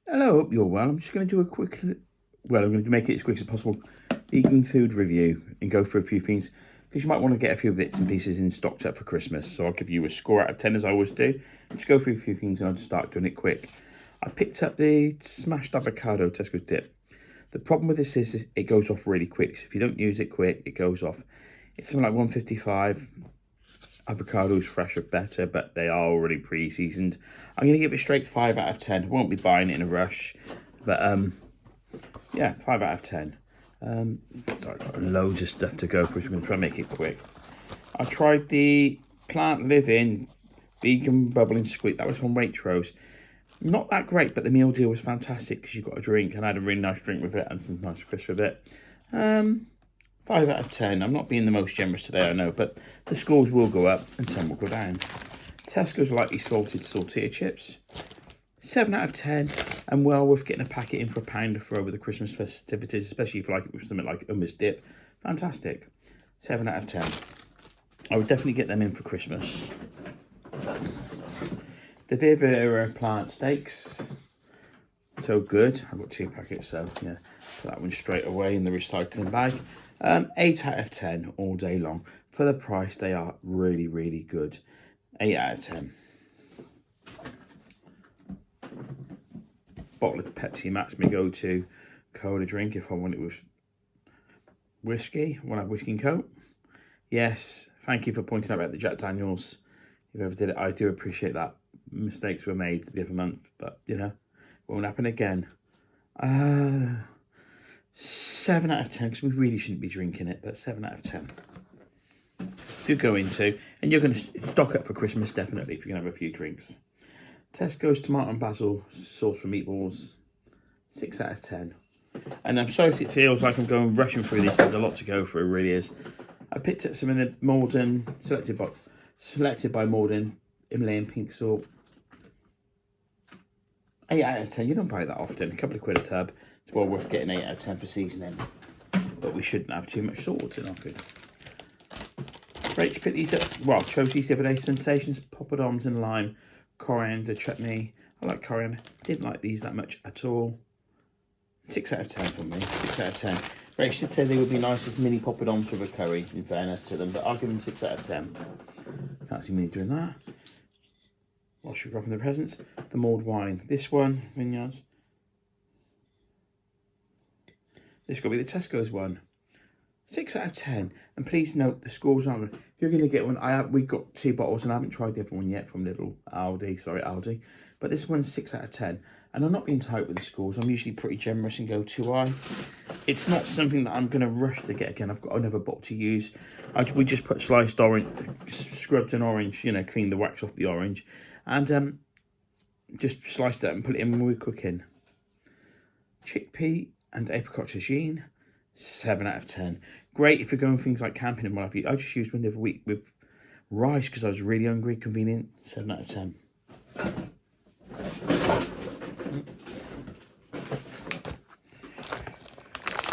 Hello, hope you're well. I'm just going to do a quick, well, I'm going to make it as quick as possible, vegan food review and go through a few things because you might want to get a few bits and pieces in stocked up for Christmas. So I'll give you a score out of 10 as I always do. Just go through a few things and I'll just start doing it quick. I picked up the smashed avocado Tesco's dip. The problem with this is it goes off really quick. So if you don't use it quick, it goes off. It's something like 155. Avocados fresh are better, but they are already pre-seasoned. I'm going to give it straight 5 out of 10. I won't be buying it in a rush, but yeah, 5 out of 10. I've got loads of stuff to go through, so I'm going to try and make it quick. I tried the Plant Living Vegan Bubbling Squeak. That was from Waitrose. Not that great, but the meal deal was fantastic because you got a drink, and I had a really nice drink with it and some nice crisps with it. 5 out of 10. I'm not being the most generous today, I know, but the scores will go up and some will go down. Tesco's lightly salted tortilla chips. 7 out of 10, and well worth getting a packet in for £1 for over the Christmas festivities, especially if you like it with something like hummus dip. Fantastic. 7 out of 10. I would definitely get them in for Christmas. The Vivera plant steaks. So good. I've got 2 packets, so yeah, put that one straight away in the recycling bag. 8 out of 10 all day long. For the price, they are really, really good. 8 out of 10. Bottle of Pepsi Max, my go-to cola drink if I want it with whiskey. I want to have whiskey and coke. Yes, thank you for pointing out about the Jack Daniels. If you ever did it, I do appreciate that. Mistakes were made the other month, but you know, won't happen again. 7 out of 10, because we really shouldn't be drinking it, but 7 out of 10. Good go into, and you're going to stock up for Christmas definitely if you're going to have a few drinks. Tesco's tomato and basil sauce for meatballs. 6 out of 10. And I'm sorry if it feels like I'm going rushing through this. There's a lot to go through, it really is. I picked up some of the Morden, selected by Morden, Himalayan pink salt. 8 out of 10. You don't buy that often. A couple of quid a tub. It's well worth getting 8 out of 10 for seasoning. But we shouldn't have too much salt in our food. Rach picked these up. Well, chose these the other day. Sensations, poppadoms and lime, coriander chutney. I like coriander. Didn't like these that much at all. 6 out of 10 from me. 6 out of 10. Rach did say they would be nice as mini poppadoms with a curry, in fairness to them, but I'll give them 6 out of 10. Can't see me doing that. Whilst you're wrapping the presents, the mulled wine. This one, Vineyards. This got to be the Tesco's one. 6 out of 10. And please note the scores aren't. If you're going to get one, we've got 2 bottles and I haven't tried the other one yet from Aldi. But this one's 6 out of 10. And I'm not being tight with the scores. I'm usually pretty generous and go too high. It's not something that I'm going to rush to get again. I've got another bottle to use. We just put sliced orange, scrubbed an orange, you know, clean the wax off the orange. And just sliced it and put it in when we cook in. Chickpea and apricot tagine. 7 out of 10. Great if you're going things like camping and what have you. I just used one the other week with rice because I was really hungry. Convenient. 7 out of 10.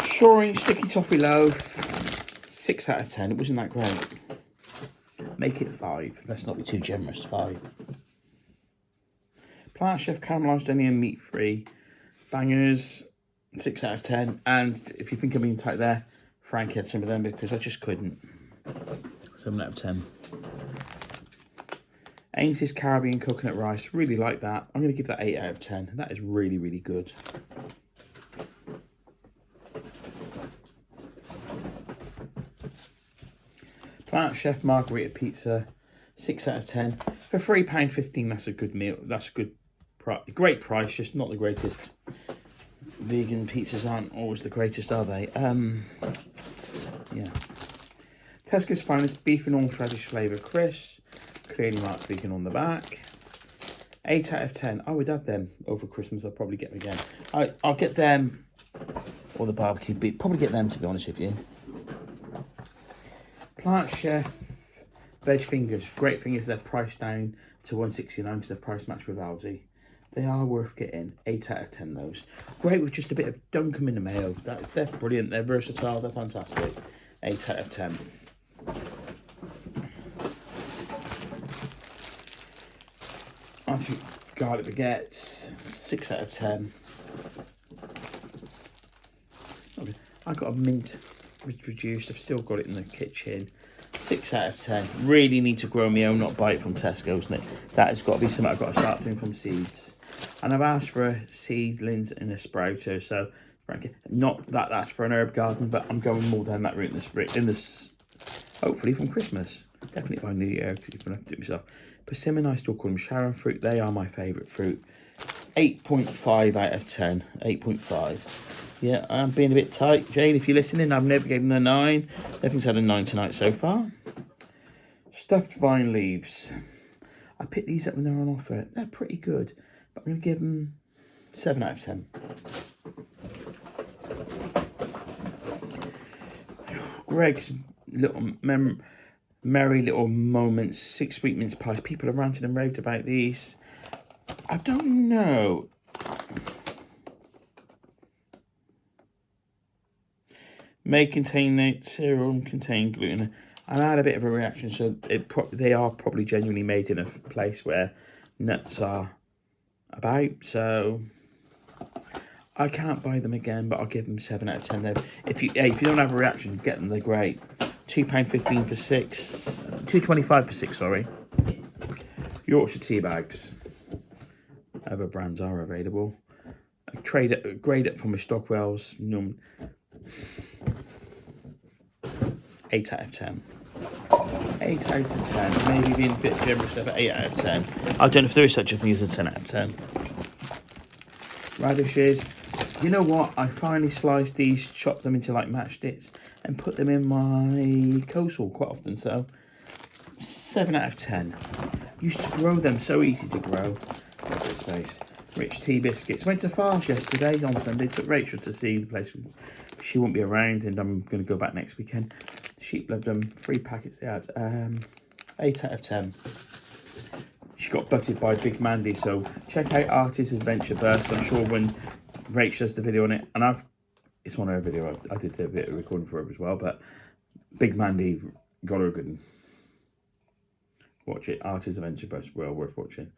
Shorey sticky toffee loaf. 6 out of 10. It wasn't that great. Make it 5. Let's not be too generous. 5. Plant Chef caramelised onion meat free. Bangers. 6 out of 10. And if you think I'm being tight there, Frank had some of them because I just couldn't. 7 out of 10. Ames's Caribbean coconut rice. Really like that. I'm going to give that 8 out of 10. That is really, really good. Plant Chef margarita pizza. 6 out of 10. For £3.15, that's a good meal. That's a good great price, just not the greatest. Vegan pizzas aren't always the greatest, are they? Yeah. Tesco's Finest beef and horseradish flavour crisps. Clearly marked vegan on the back. 8 out of 10. I would have them over Christmas. I'll probably get them again. I'll get them, or the barbecue beef. Probably get them, to be honest with you. Plant Chef veg fingers. Great thing is they're priced down to £1.69 because they're price matched with Aldi. They are worth getting. 8 out of 10 those. Great with just a bit of dunk them in the mayo. They're brilliant. They're versatile. They're fantastic. 8 out of 10. I think garlic baguettes. 6 out of 10. Okay. I got a mint reduced. I've still got it in the kitchen. 6 out of 10. Really need to grow my own, not buy it from Tesco's. And that has got to be something I've got to start doing from seeds. And I've asked for seedlings in a sprouter, so not that that's for an herb garden, but I'm going more down that route in the spring. Hopefully from Christmas. Definitely by New Year, because I'm going to have to do it myself. Persimmon, I still call them Sharon fruit. They are my favourite fruit. 8.5 out of 10. 8.5. Yeah, I'm being a bit tight. Jane, if you're listening, I've never given them a 9. Everything's had a 9 tonight so far. Stuffed vine leaves. I picked these up when they were on offer. They're pretty good, but I'm going to give them 7 out of 10. Greg's little merry little moments, 6 sweet mince pies. People have ranted and raved about these. I don't know. May contain serum, contain gluten. I had a bit of a reaction, so they are probably genuinely made in a place where nuts are about. So I can't buy them again, but I'll give them 7 out of 10. If you don't have a reaction, get them. They're great. £2.15 for 6. £2.25 for 6. Sorry. Yorkshire tea bags. Other brands are available. Grade up from my Stockwell's. 8 out of 10. 8 out of 10. Maybe being a bit generous of 8 out of 10. I don't know if there is such a thing as a 10 out of 10. Radishes. You know what? I finally sliced these, chopped them into like matchsticks, and put them in my coleslaw quite often. So 7 out of 10. Used to grow them, so easy to grow. Look at this space. Rich tea biscuits. Went to Farms yesterday on Sunday. Took Rachel to see the place. She won't be around, and I'm going to go back next weekend. Sheep loved them. 3 packets they had. 8 out of 10. She got butted by Big Mandy, so check out Artie's Adventure Burst. I'm sure when Rachel does the video on it, and it's on her video. I did a bit of recording for her as well, but Big Mandy got her a good one. Watch it. Artie's Adventure Burst. Well worth watching.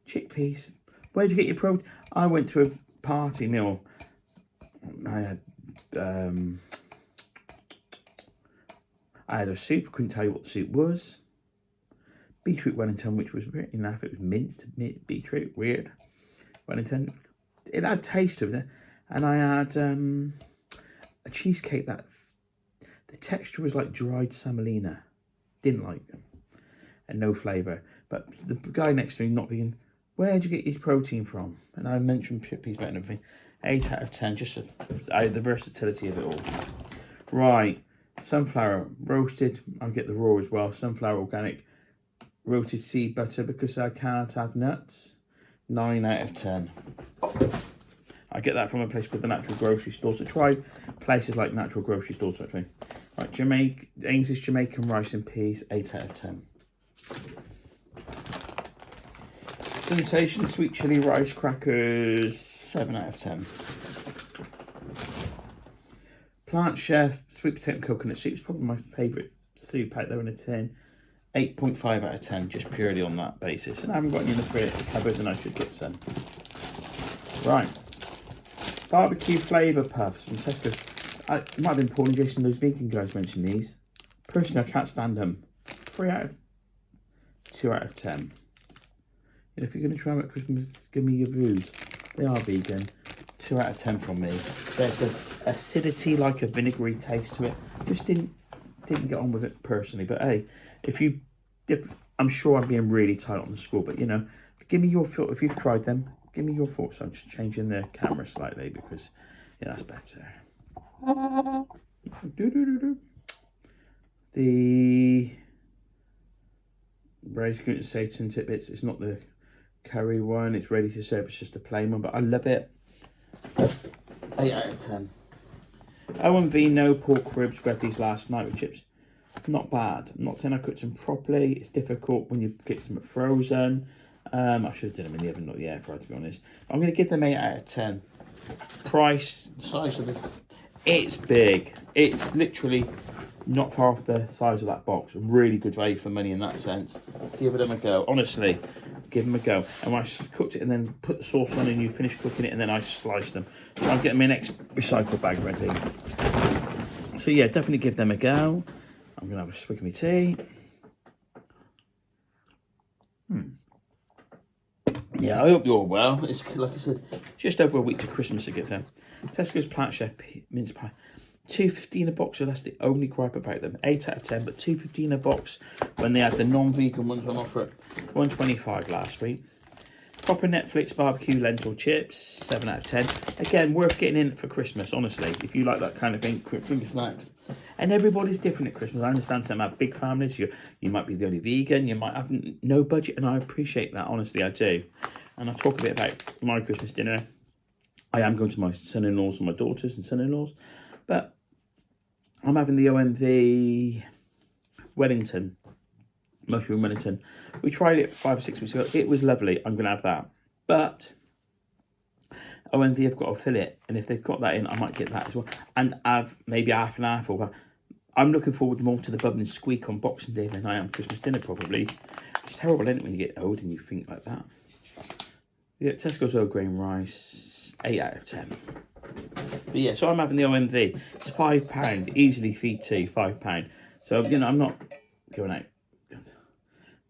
Chickpeas. Where'd you get your protein? I went to a party meal. I had a soup. I couldn't tell you what the soup was. Beetroot Wellington, which was pretty naff. It was minced beetroot. Weird. Wellington. It had taste of it. And I had a cheesecake that the texture was like dried semolina. Didn't like them. And no flavour. But the guy next to me, not vegan, where'd you get your protein from? And I mentioned chickpeas and everything. 8 out of 10, just the versatility of it all. Right, sunflower roasted. I'll get the raw as well. Sunflower organic roasted seed butter because I can't have nuts. 9 out of 10. I get that from a place called the Natural Grocery Store. So try places like Natural Grocery Stores actually. Right, Ainsley's Jamaican rice and peas. 8 out of 10. Sensation sweet chili rice crackers. 7 out of 10. Plant Chef sweet potato and coconut soup is probably my favourite soup out there in a tin. 8.5 out of 10, just purely on that basis. And I haven't got any in the cupboard, and I should get some. Right. Barbecue flavour puffs from Tesco's. It might have been Paul and Jason, those vegan guys mentioned these. Personally, I can't stand them. 2 out of 10. And if you're going to try them at Christmas, give me your views. They are vegan. 2 out of 10 from me. There's an acidity, like a vinegary taste to it. Just didn't get on with it personally. But hey, I'm sure I'm being really tight on the score. But you know, give me your thoughts. If you've tried them, give me your thoughts. I'm just changing the camera slightly because yeah, that's better. The braised gluten seitan tidbits. It's not the curry one. It's ready to serve. It's just a plain one, but I love it. 8 out of 10. O&V no pork ribs. Grabbed these last night with chips. Not bad. I'm not saying I cooked them properly. It's difficult when you get them frozen. I should have done them in the oven, not the air fryer, to be honest. I'm going to give them 8 out of 10. Price, size of it. It's big. It's literally Not far off the size of that box. Really good value for money in that sense. Give them a go. Honestly, give them a go. And when I cooked it and then put the sauce on and you finish cooking it and then I sliced them. So I'm getting my next recycle bag ready. So yeah, definitely give them a go. I'm going to have a swig of my tea. Yeah, I hope you're well. It's, like I said, just over a week to Christmas to get them. Tesco's Plant Chef mince pie. $2.15 a box, so that's the only gripe about them. 8 out of 10, but $2.15 a box when they had the non-vegan ones on offer at $1.25 last week. Proper Netflix barbecue lentil chips, 7 out of 10. Again, worth getting in for Christmas, honestly. If you like that kind of thing, quick finger snacks. And everybody's different at Christmas. I understand some have big families. You might be the only vegan. You might have no budget, and I appreciate that. Honestly, I do. And I'll talk a bit about my Christmas dinner. I am going to my son-in-laws and my daughters and son-in-laws. But I'm having the OMV Wellington, mushroom Wellington. We tried it 5 or 6 weeks ago. It was lovely. I'm going to have that. But OMV have got a fillet, and if they've got that in, I might get that as well. And have maybe half and half. Or I'm looking forward more to the bubbling squeak on Boxing Day than I am Christmas dinner, probably. It's terrible, isn't it, when you get old and you think like that. Yeah, Tesco's Earl Grain Rice, 8 out of 10. But yeah, so I'm having the OMV. It's £5, easily feed tea, £5. So, you know, I'm not going out.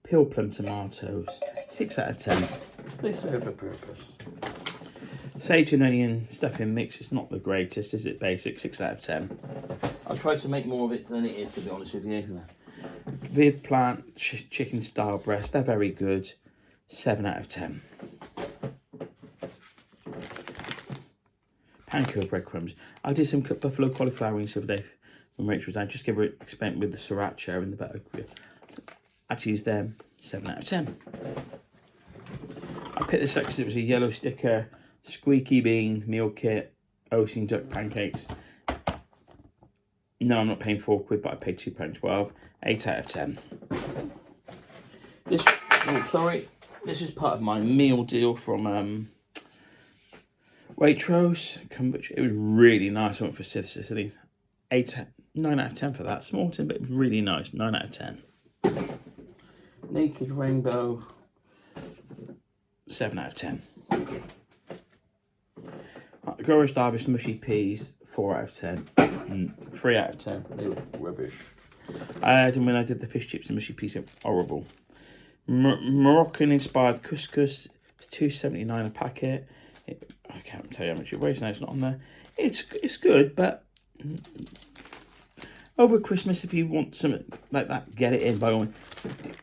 Peel plum tomatoes, 6 out of 10. They serve a purpose. Sage and onion stuffing mix is not the greatest, is it? Basic, 6 out of 10. I tried to make more of it than it is, to be honest with you. Viv Plant chicken style breast, they're very good, 7 out of 10. Panko breadcrumbs. I did some buffalo cauliflower wings the other day when Rachel was down. Just give her experiment with the sriracha and the butter. I had to use them, 7 out of 10. I picked this up because it was a yellow sticker, squeaky bean meal kit, Ocean duck pancakes. No, I'm not paying £4, but I paid £2.12. 8 out of 10. This, oh sorry, this is part of my meal deal from Waitrose, kombucha. It was really nice. I went for Sicily. 9 out of 10 for that. Small tin, but it was really nice. 9 out of 10. Naked Rainbow, 7 out of 10. Grower's Harvest Mushy Peas, 4 out of 10. 3 out of 10. They were rubbish. I had them when I did the fish chips and mushy peas. Horrible. Moroccan-inspired couscous, $2.79 a packet. I can't tell you how much it weighs now, it's not on there. It's good, but over Christmas, if you want something like that, get it in by all means.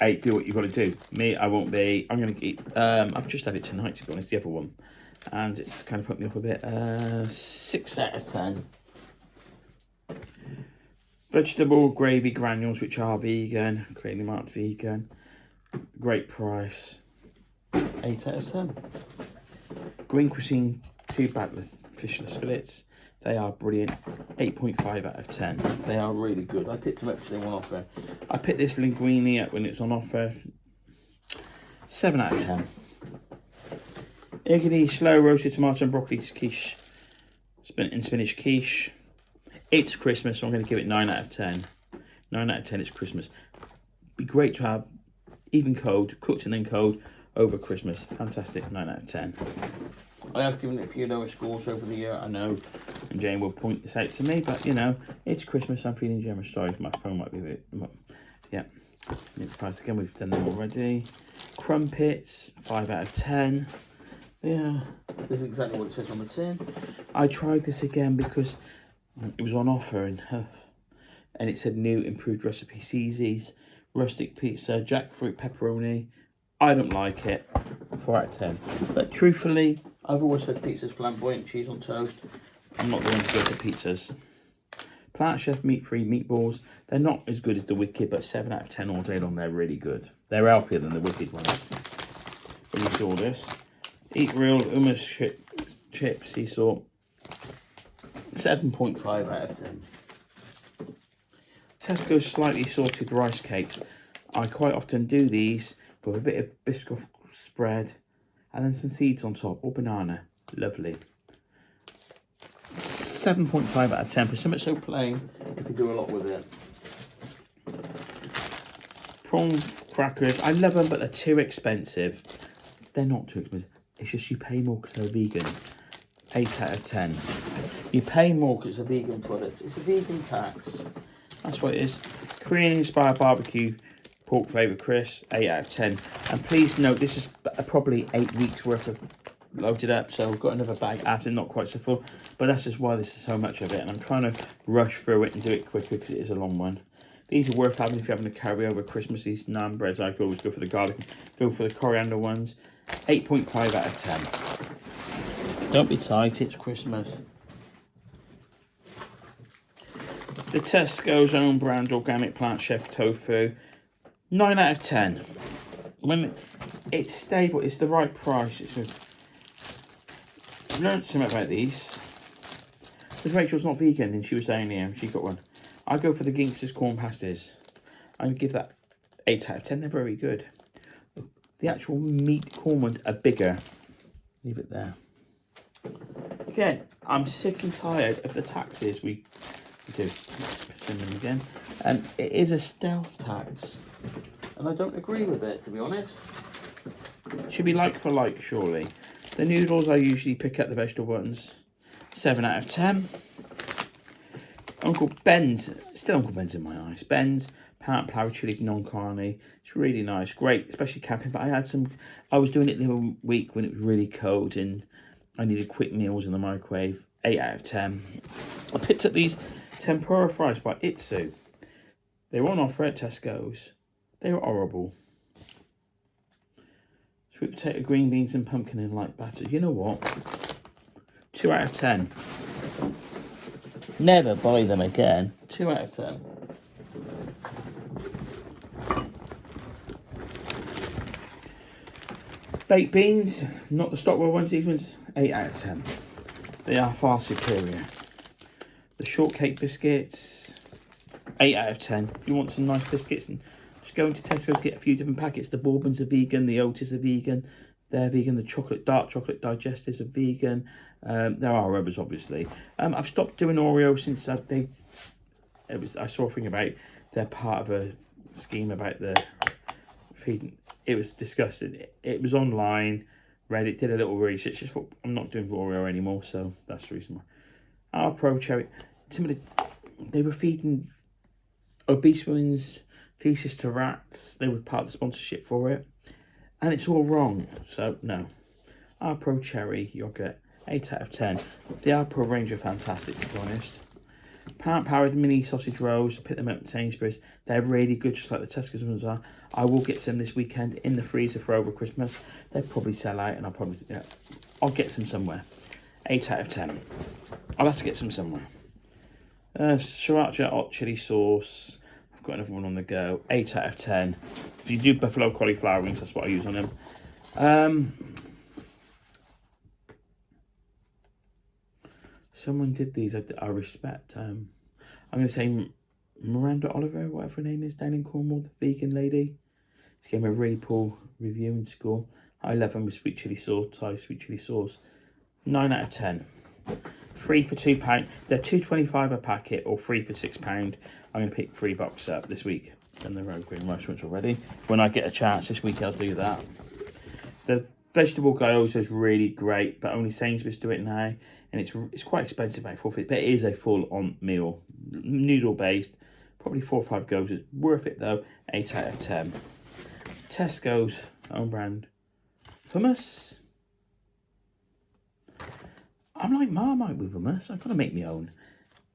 Hey, do what you've got to do. Me, I won't be. I'm going to eat. I've just had it tonight, to be honest, the other one. And it's kind of put me off a bit. 6 out of 10. Vegetable gravy granules, which are vegan. Creating them out vegan. Great price. 8 out of 10. Green Cuisine 2 bagless fishless fillets. They are brilliant. 8.5 out of 10. They are really good. I picked them up because they were on offer. I picked this linguine up when it's on offer. 7 out of 10. Iggy slow roasted tomato and broccoli quiche. Spinach quiche. It's Christmas, so I'm going to give it 9 out of 10. 9 out of 10, it's Christmas. Be great to have, even cold, cooked and then cold, over Christmas. Fantastic, 9 out of 10. I have given it a few lower scores over the year, I know, and Jane will point this out to me, but you know, it's Christmas, I'm feeling generous. Sorry, my phone might be a bit, yeah. Mince pies again, we've done them already. Crumpets, 5 out of 10. Yeah, this is exactly what it says on the tin. I tried this again because it was on offer and it said new improved recipe, CZ's rustic pizza, jackfruit pepperoni. I don't like it. 4 out of 10. But truthfully, I've always said pizza's flamboyant, cheese on toast. I'm not the one to go for pizzas. Plant Chef meat-free meatballs. They're not as good as the Wicked, but 7 out of 10 all day long. They're really good. They're healthier than the Wicked ones. When you saw this. Eat Real hummus chips, he saw 7.5 out of 10. Tesco's slightly salted rice cakes. I quite often do these with a bit of biscuit spread and then some seeds on top, or banana. Lovely. 7.5 out of 10 for something so plain. You can do a lot with it. Prawn crackers, I love them, but they're too expensive. They're not too expensive. It's just you pay more because they're vegan. 8 out of 10. You pay more because it's a vegan product. It's a vegan tax. That's what it is. Korean inspired barbecue pork flavour crisps, 8 out of 10. And please note, this is probably 8 weeks worth of loaded up, so I've got another bag after, not quite so full, but that's just why this is so much of it, and I'm trying to rush through it and do it quicker because it is a long one. These are worth having if you're having to carry over Christmas. These naan breads, I could always go for the garlic, go for the coriander ones. 8.5 out of 10. Don't be tight, it's Christmas. The Tesco's own brand organic plant chef tofu, 9 out of 10. When it's stable, it's the right price. I've learned something about these. Because Rachel's not vegan and she was down here and she got one. I go for the Ginx's corn pasties. I would give that 8 out of 10. They're very good. The actual meat corn ones are bigger. Leave it there. Again, I'm sick and tired of the taxes we do. Send them again. And it is a stealth tax. And I don't agree with it, to be honest. It should be like for like, surely. The noodles, I usually pick up the vegetable ones. 7 out of 10. Uncle Ben's, still Uncle Ben's in my eyes. Ben's power chili non-carne. It's really nice, great, especially camping. But I was doing it the other week when it was really cold and I needed quick meals in the microwave. 8 out of 10. I picked up these tempura fries by Itsu. They were on offer at Tesco's. They were horrible. Sweet potato, green beans and pumpkin in light batter. You know what? 2 out of 10. Never buy them again. 2 out of 10. Baked beans, not the Stockwell ones, these ones, 8 out of 10. They are far superior. The shortcake biscuits, 8 out of 10. You want some nice biscuits, and just go into Tesco to get a few different packets. The Bourbons are vegan, the Otis are vegan, they're vegan, the dark chocolate digestives are vegan. There are others, obviously. I've stopped doing Oreo since I saw a thing about they're part of a scheme about the feeding. It was disgusting. It was online. Reddit did a little research. Just thought, I'm not doing Oreo anymore, so that's the reason why. Our Pro Cherry. They were feeding obese women's feces to rats. They were part of the sponsorship for it, and it's all wrong. So no. Our Pro Cherry yogurt, 8 out of 10. The Our Pro range are fantastic, to be honest. Powered mini sausage rolls. I picked them up at Sainsbury's. They're really good, just like the Tesco's ones are. I will get some this weekend in the freezer for over Christmas. They'll probably sell out, and I'll get some somewhere. 8 out of 10. I'll have to get some somewhere. Sriracha hot chili sauce. I've got another one on the go. 8 out of 10. If you do buffalo cauliflower wings, that's what I use on them. Someone did these. I respect. I'm going to say Miranda Oliver, whatever her name is, down in Cornwall, the vegan lady. She gave me a really poor review in school. I love them with sweet chili sauce, Thai sweet chili sauce. 9 out of 10. 3 for £2. They're $2.25 a packet, or 3 for £6. I'm going to pick 3 boxes up this week. Done the road green rice ones already. When I get a chance this week, I'll do that. The vegetable guy always is really great, but only Sainsbury's do it now. And it's quite expensive, about $4.50, but it is a full-on meal. Noodle-based, probably 4 or 5 goes. It's worth it, though. 8 out of 10. Tesco's own brand hummus. I'm like Marmite with hummus. I've got to make my own.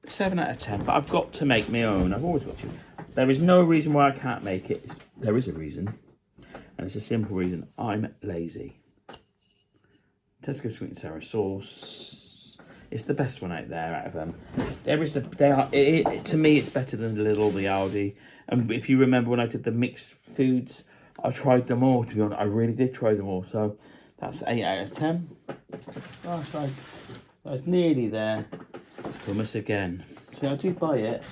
7 out of 10, but I've got to make my own. I've always got to. There is no reason why I can't make it. There is a reason, and it's a simple reason. I'm lazy. Tesco sweet and sour sauce. It's the best one out there out of them. To me, it's better than the Lidl, the Aldi. And if you remember when I did the mixed foods, I tried them all, to be honest. I really did try them all. So that's 8 out of 10. Oh, sorry. I was nearly there. Hummus again. See, I do buy it.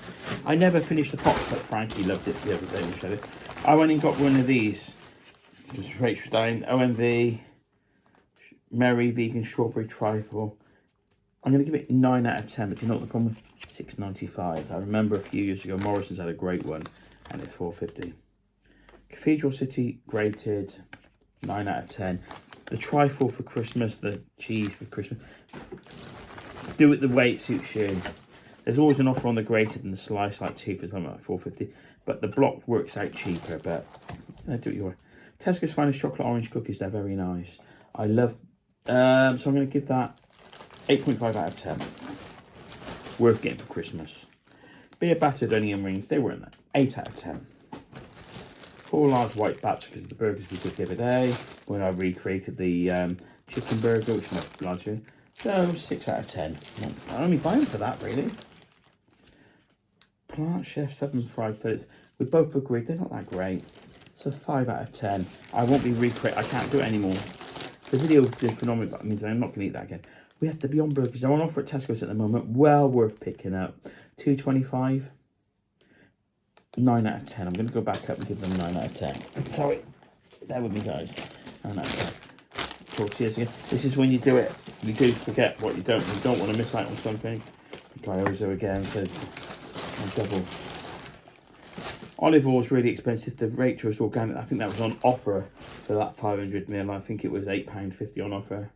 I never finished the pot, but Frankie loved it the other day. We showed it. I went and got one of these. Just Rachel Stein, OMV, Merry Vegan Strawberry Trifle. I'm going to give it 9 out of 10, but you know what the problem is? $6.95. I remember a few years ago, Morrison's had a great one, and it's $4.50. Cathedral City grated, 9 out of 10. The trifle for Christmas, the cheese for Christmas. Do it the way it suits you. There's always an offer on the grated and the slice, like cheaper, something like $4.50. But the block works out cheaper. But do it your way. Tesco's Finest chocolate orange cookies. They're very nice. I love. So I'm going to give that 8.5 out of 10. Worth getting for Christmas. Beer battered onion rings. They were in that. 8 out of 10. 4 large white bats because of the burgers we did the other day when I recreated the chicken burger, which might be larger. So 6 out of 10. I only buy them for that, really. Plant Chef 7 fried fillets. We both agreed they're not that great. So 5 out of 10. I won't be recreating. I can't do it anymore. The video did phenomenal, but it means I'm not going to eat that again. We had the Beyond Burgers. They're on offer at Tesco's at the moment. Well worth picking up. $2.25. 9 out of 10. I'm going to go back up and give them 9 out of 10. Sorry. Bear with me, guys. 9 out of 10. Tortillas again. This is when you do it. You do forget what you don't. You don't want to miss out on something. Gyoza again. So double. Olive oil is really expensive. The Rachel is organic. I think that was on offer for that 500ml. I think it was £8.50 on offer.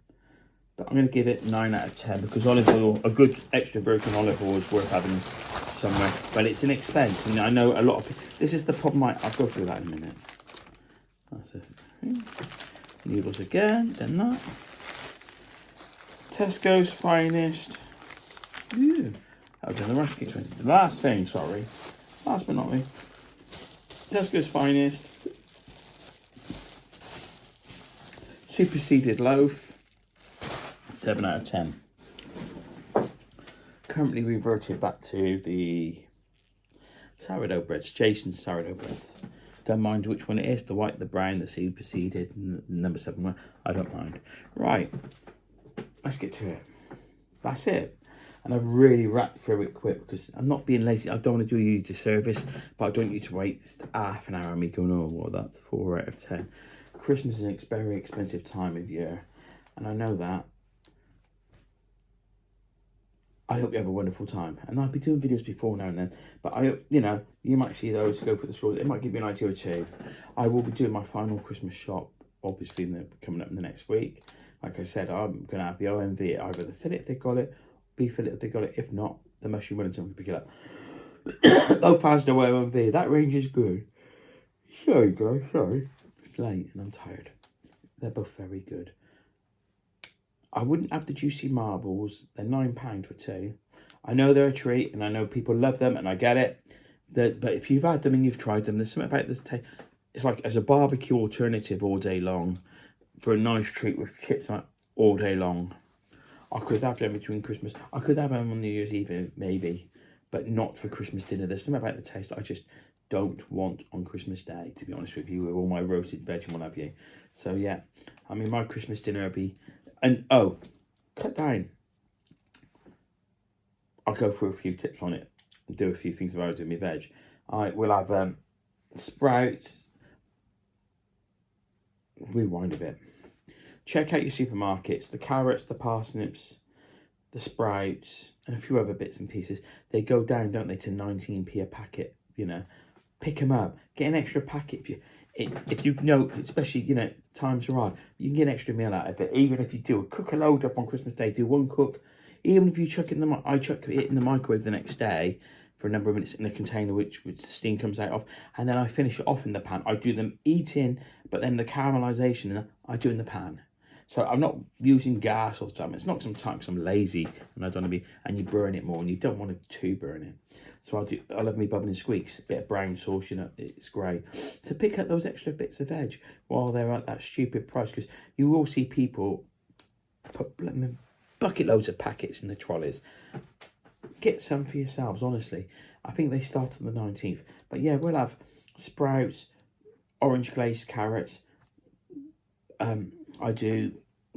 But I'm going to give it 9 out of 10 because olive oil, a good extra virgin olive oil is worth having somewhere. But it's an expense. And I know a lot of people, this is the problem. I'll go through that in a minute. That's it. Noodles again. Then that. Tesco's Finest. Ooh, that was in the rush kit. The last thing, sorry. Last but not least. Tesco's Finest. Superseded loaf. 7 out of 10. Currently reverted back to the sourdough breads. Jason's sourdough breads. Don't mind which one it is. The white, the brown, the superseded, number 7 one. I don't mind. Right. Let's get to it. That's it. And I've really wrapped through it quick because I'm not being lazy. I don't want to do you a disservice, but I don't want you to waste half an hour on me going, oh, well, that's 4 out of 10. Christmas is a very expensive time of year, and I know that. I hope you have a wonderful time. And I'll be doing videos before now and then. But I hope, you know, you might see those, go for the stores. It might give you an idea or two. I will be doing my final Christmas shop, obviously, coming up in the next week. Like I said, I'm going to have the OMV, either the fillet if they got it, beef fillet if they got it. If not, the mushroom Wellington will pick it up. Both has no OMV. That range is good. Sorry, guys, sorry. It's late and I'm tired. They're both very good. I wouldn't have the juicy marbles. They're £9 for 2. I know they're a treat, and I know people love them, and I get it. But if you've had them and you've tried them, there's something about this taste. It's like as a barbecue alternative all day long, for a nice treat with chips all day long. I could have them between Christmas. I could have them on New Year's Eve, maybe, but not for Christmas dinner. There's something about the taste I just don't want on Christmas Day, to be honest with you, with all my roasted veg and what have you. So yeah, I mean, my Christmas dinner would be. And, oh, cut down. I'll go through a few tips on it and do a few things about doing my veg. We'll have sprouts. Rewind a bit. Check out your supermarkets. The carrots, the parsnips, the sprouts, and a few other bits and pieces. They go down, don't they, to 19p a packet, you know. Pick them up. Get an extra packet if you know, especially, you know, times are hard, you can get an extra meal out of it. Even if you do cook a load up on Christmas Day, do one cook. Even if you chuck it in the, I chuck it in the microwave the next day for a number of minutes in a container which the steam comes out of, and then I finish it off in the pan. I do them eating, but then the caramelization I do in the pan. So I'm not using gas all the time. It's not sometimes I'm lazy and I don't want to be, and you burn it more and you don't want to burn it. So I love me bubbling squeaks, a bit of brown sauce, you know, it's great. So pick up those extra bits of veg while they're at that stupid price, because you will see people put bucket loads of packets in the trolleys. Get some for yourselves, honestly. I think they start on the 19th. But yeah, we'll have sprouts, orange glazed carrots. I do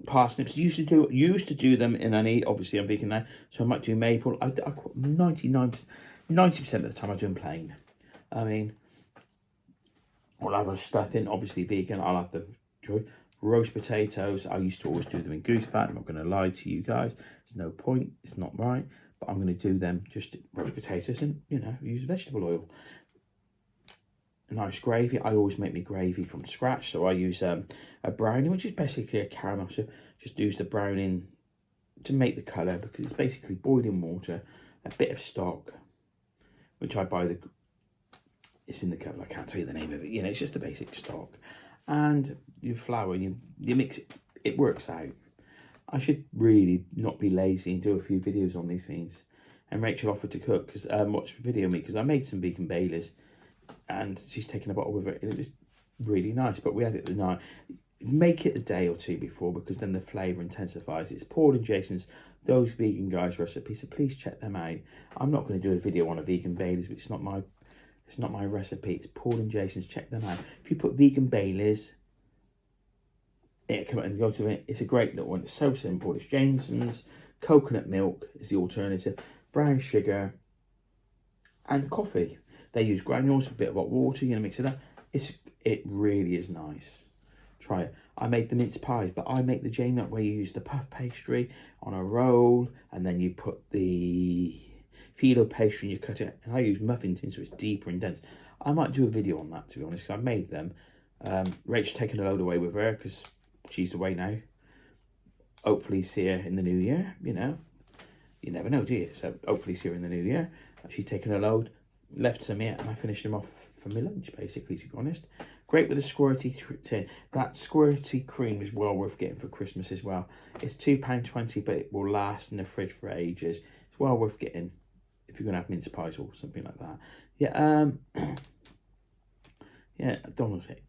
parsnips. Used to do them in honey. Obviously, I'm vegan now, so I might do maple. 90% of the time I do them plain. I mean, I'll have a stuffing, obviously vegan. I'll have the roast potatoes. I used to always do them in goose fat. I'm not going to lie to you guys. There's no point. It's not right. But I'm going to do them just roast potatoes and, you know, use vegetable oil. a nice gravy. I always make my gravy from scratch, so I use a brownie, which is basically a caramel. So just use the browning to make the colour, because it's basically boiling water, a bit of stock, which I buy it's in the cupboard, I can't tell you the name of it, you know, it's just the basic stock, and your flour, you mix it, it works out. I should really not be lazy and do a few videos on these things. And Rachel offered to cook, because watch the video of me, because I made some vegan Baileys, and she's taken a bottle with her, and it was really nice. But we had it the night. Make it a day or two before, because then the flavour intensifies. It's Paul and Jason's Those Vegan Guys recipe, so please check them out. I'm not going to do a video on a vegan Baileys, which is not my recipe. It's Paul and Jason's. Check them out. If you put vegan Baileys, it come out and go to it. It's a great little one. It's so simple. It's Jameson's. Coconut milk is the alternative. Brown sugar and coffee. They use granules, a bit of hot water. You know, mix it up. It really is nice. Try it. I made the mince pies, but I make the J-nut where you use the puff pastry on a roll, and then you put the phyllo pastry and you cut it. And I use muffin tins, so it's deeper and dense. I might do a video on that, to be honest, because I made them. Rachel's taking a load away with her because she's away now. Hopefully see her in the new year, you know. You never know, do you? So hopefully see her in the new year. She's taken a load, left some here, and I finished them off for my lunch, basically, to be honest. Great with a squirty tin. That squirty cream is well worth getting for Christmas as well. It's £2.20, but it will last in the fridge for ages. It's well worth getting if you're going to have mince pies or something like that. Yeah, yeah, Donald's it.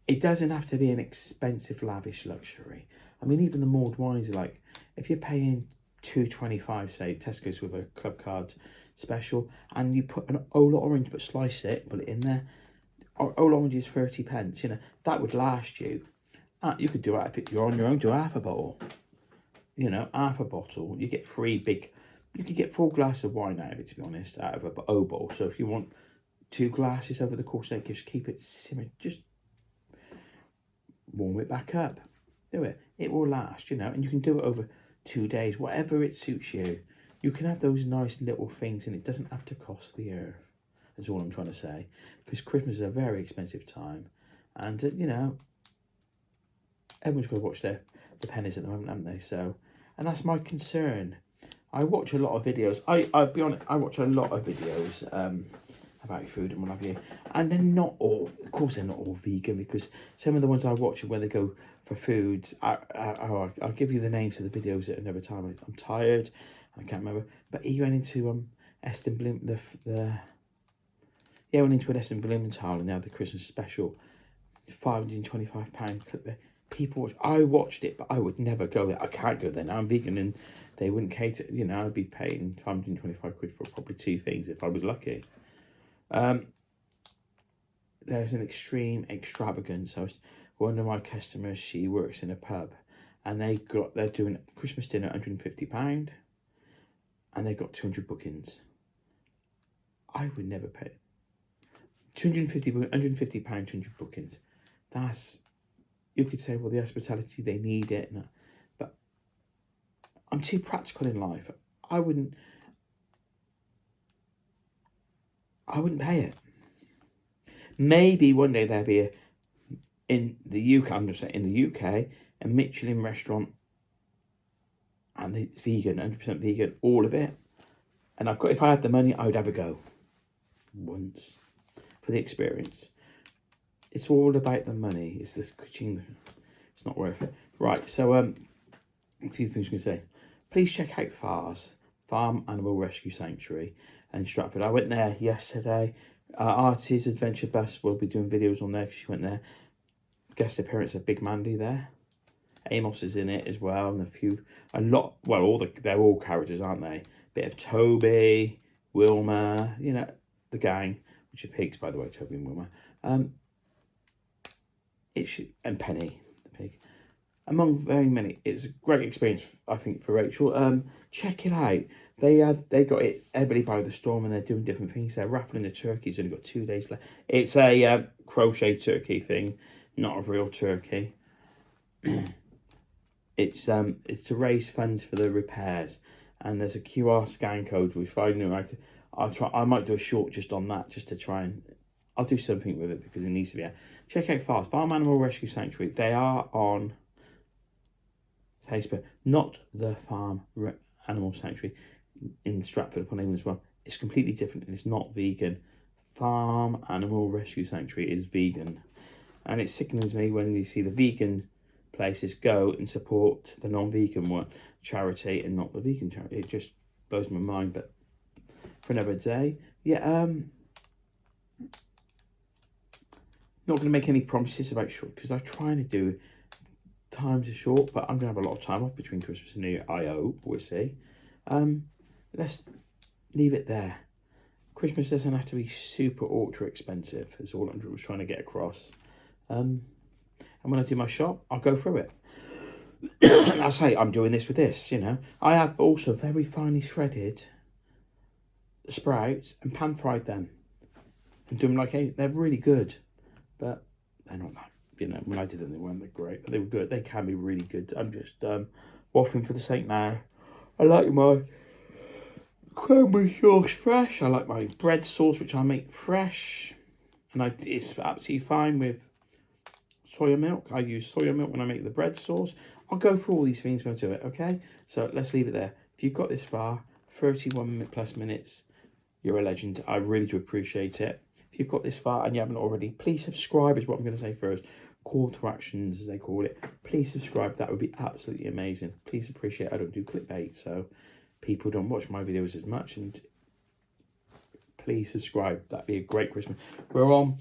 It doesn't have to be an expensive, lavish luxury. I mean, even the mulled wines are like, if you're paying £2.25, say, Tesco's with a club card special, and you put an Ola orange, but slice it, put it in there. Ola orange is 30p, you know, that would last you. You could do it if you're on your own, do half a bottle. You know, half a bottle. You get 3 big, you could get 4 glasses of wine out of it, to be honest, out of a O bottle. So if you want 2 glasses over the course of the day, just keep it simmered, just warm it back up. Do it. It will last, you know, and you can do it over 2 days, whatever it suits you. You can have those nice little things, and it doesn't have to cost the earth. That's all I'm trying to say. Because Christmas is a very expensive time. And, you know, everyone's got to watch the pennies at the moment, haven't they? So, and that's my concern. I watch a lot of videos. I'll be honest, I watch a lot of videos about food and what have you. And they're not all, of course they're not all vegan, because some of the ones I watch are where they go for foods. I'll give you the names of the videos at another time. I'm tired, I can't remember. But he went into Eston Bloom, went into an Eston Blumenthal, and they had the Christmas special, £525. People watch. I watched it, but I would never go there. I can't go there now. I'm vegan, and they wouldn't cater. You know, I'd be paying £525 for probably 2 things if I was lucky. There's an extreme extravagance. One of my customers, she works in a pub, and they're doing Christmas dinner £150, and they got 200 bookings. I would never pay £150, 200 bookings. That's, you could say, well, the hospitality, they need it, but I'm too practical in life. I wouldn't pay it. Maybe one day there'll be in the UK, I'm just saying, in the UK, a Michelin restaurant, and it's vegan, 100% vegan, all of it. And if I had the money, I would have a go once for the experience. It's all about the money. It's the kitchen. It's not worth it. Right. So a few things I'm gonna say. Please check out FARS, Farm Animal Rescue Sanctuary, in Stratford. I went there yesterday. Artie's Adventure Bus will be doing videos on there because she went there. Guest appearance of Big Mandy there. Amos is in it as well, and they're all characters, aren't they? Bit of Toby, Wilma, you know, the gang, which are pigs, by the way, Toby and Wilma. And Penny, the pig. Among very many. It's a great experience, I think, for Rachel. Check it out. They got it heavily by the storm, and they're doing different things. They're raffling the turkeys. Only got 2 days left. It's a crochet turkey thing, not a real turkey. It's to raise funds for the repairs, and there's a QR scan code. If I knew I might do a short just on that, just to try and I'll do something with it because it needs to be out. Check out FARS, Farm Animal Rescue Sanctuary. They are on Facebook, not the Animal Sanctuary in Stratford upon Avon as well. It's completely different and it's not vegan. Farm Animal Rescue Sanctuary is vegan. And it sickens me when you see the vegan places go and support the non-vegan one charity and not the vegan charity. It just blows my mind, but for another day. Yeah, not going to make any promises about short, because I'm trying to do times are short, but I'm going to have a lot of time off between Christmas and New Year, I hope. We'll see. Let's leave it there. Christmas doesn't have to be super ultra expensive, is all Andrew was trying to get across. And when I do my shop, I'll go through it. I'll say I'm doing this with this, you know. I have also very finely shredded sprouts and pan fried them and do them like, hey, they're really good, but they're not that, you know, when I did them they weren't that great, but they were good. They can be really good. I'm just waffling for the sake now. I like my cranberry sauce fresh. I like my bread sauce, which I make fresh, and it's absolutely fine with soya milk. I use soya milk when I make the bread sauce. I'll go through all these things when I do it, okay? So let's leave it there. If you've got this far, 31 plus minutes, you're a legend. I really do appreciate it. If you've got this far and you haven't already, please subscribe is what I'm going to say first. Call to actions, as they call it. Please subscribe. That would be absolutely amazing. Please appreciate I don't do clickbait, so people don't watch my videos as much. And please subscribe. That'd be a great Christmas. We're on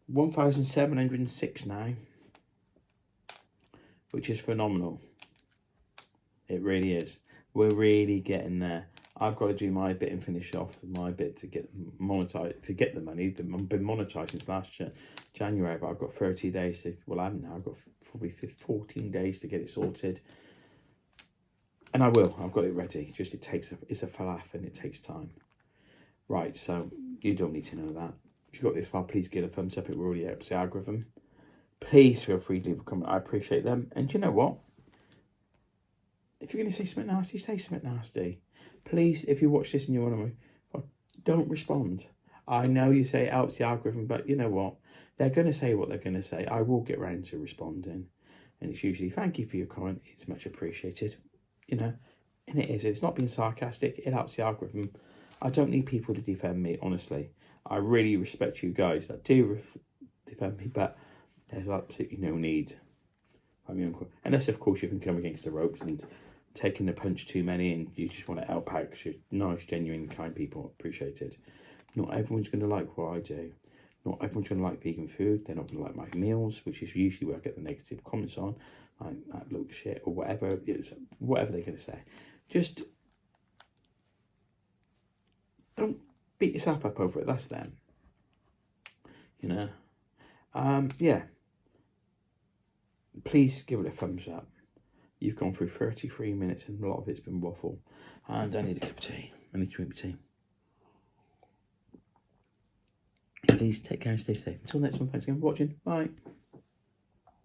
1,706 now, which is phenomenal. It really is. We're really getting there. I've got to do my bit and finish off my bit to get monetized, to get the money. I've been monetized since last January, but I've got 30 days to, well, I haven't now. I've got probably 14 days to get it sorted. And I will. I've got it ready. Just it's a falafel and it takes time. Right, so you don't need to know that. If you got this far, please give a thumbs up. It will really helps the algorithm. Please feel free to leave a comment. I appreciate them. And you know what? If you're going to say something nasty, say something nasty. Please, if you watch this and you want to, don't respond. I know you say it helps the algorithm, but you know what? They're going to say what they're going to say. I will get around to responding. And it's usually, thank you for your comment. It's much appreciated. You know, and it is. It's not being sarcastic. It helps the algorithm. I don't need people to defend me, honestly. I really respect you guys that do defend me, but there's absolutely no need. Unless, of course, you can come against the ropes and taking the punch too many and you just want to help out because you're nice, genuine, kind people. Appreciate it. Not everyone's going to like what I do. Not everyone's going to like vegan food. They're not going to like my meals, which is usually where I get the negative comments on. Like, that looks shit or whatever. Whatever they're going to say. Just don't beat yourself up over it. That's them. You know? Yeah. Please give it a thumbs up. You've gone through 33 minutes and a lot of it's been waffle. And I need a cup of tea. I need to drink my tea. Please take care and stay safe. Until next one, thanks again for watching. Bye.